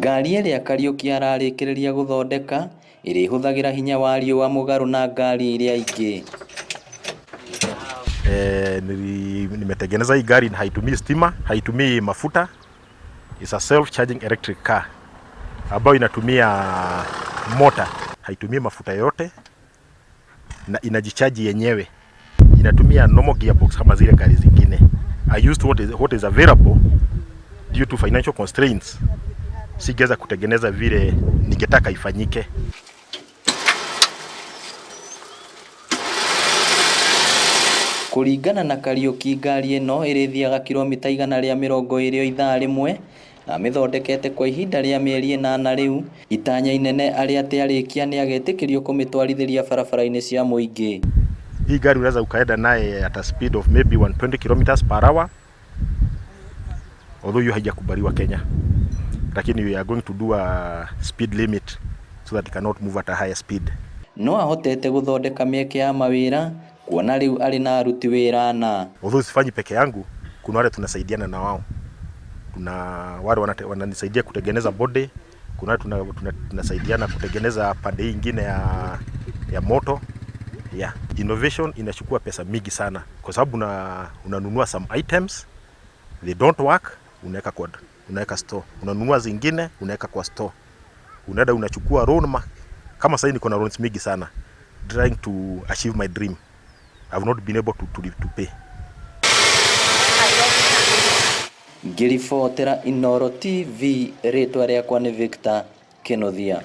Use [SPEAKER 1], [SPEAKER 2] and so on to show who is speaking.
[SPEAKER 1] Ngari ĩrĩa Kariuki ararĩkĩrĩria gũthondeka ĩrĩhũthagĩra hinya wa riũa mũgarũ na ngari iria ingĩ.
[SPEAKER 2] Nimetengeneza hii gari, haitumii stima, haitumii mafuta. It's a self-charging electric car ambayo inatumia motor, haitumii mafuta yote na inajichaji yenyewe. Inatumia normal gearbox kama zile gari zingine. I used what is available due to financial constraints. Sigeza kutengeneza vile ningetaka ifanyike.
[SPEAKER 1] Kũringana na Kariuki, ngari ĩno ĩrĩthiaga kilomita 120 o ithaa rĩmwe na mĩthondekete kwa ihinda rĩa mĩeri 8 rĩu. Itanya inene arĩ atĩ arĩkia nĩ agetĩkĩrio kũmĩtwarithĩria barabara-inĩ cia mũingĩ.
[SPEAKER 2] Hii gari unaweza ukaenda naye at a speed of maybe 120 kilometers per hour, although hiyo haijakubaliwa Kenya, lakini we are going to do a speed limit so that it cannot move at a higher speed.
[SPEAKER 1] No ahotete gũthondeka mĩeke ya mawĩra, kuona rĩu arĩ na aruti wĩra na
[SPEAKER 2] although sifanyi peke yangu, kuna wale tunasaidiana na wao. Kuna wale wananisaidia kutengeneza body, kuna tunasaidiana kutengeneza pande nyingine ya moto. Yeah, innovation inachukua pesa mingi sana kwa sababu unanunua some items, they don't work, unaweka store. Unanunua zingine, unaweka kwa store. Unaenda unachukua loan, kama sasa niko na loans mingi sana trying to achieve my dream. I've not been able to pay.
[SPEAKER 1] Ngĩribotera Inooro TV, rĩtwa rĩakwa nĩ Victor Kĩnothia.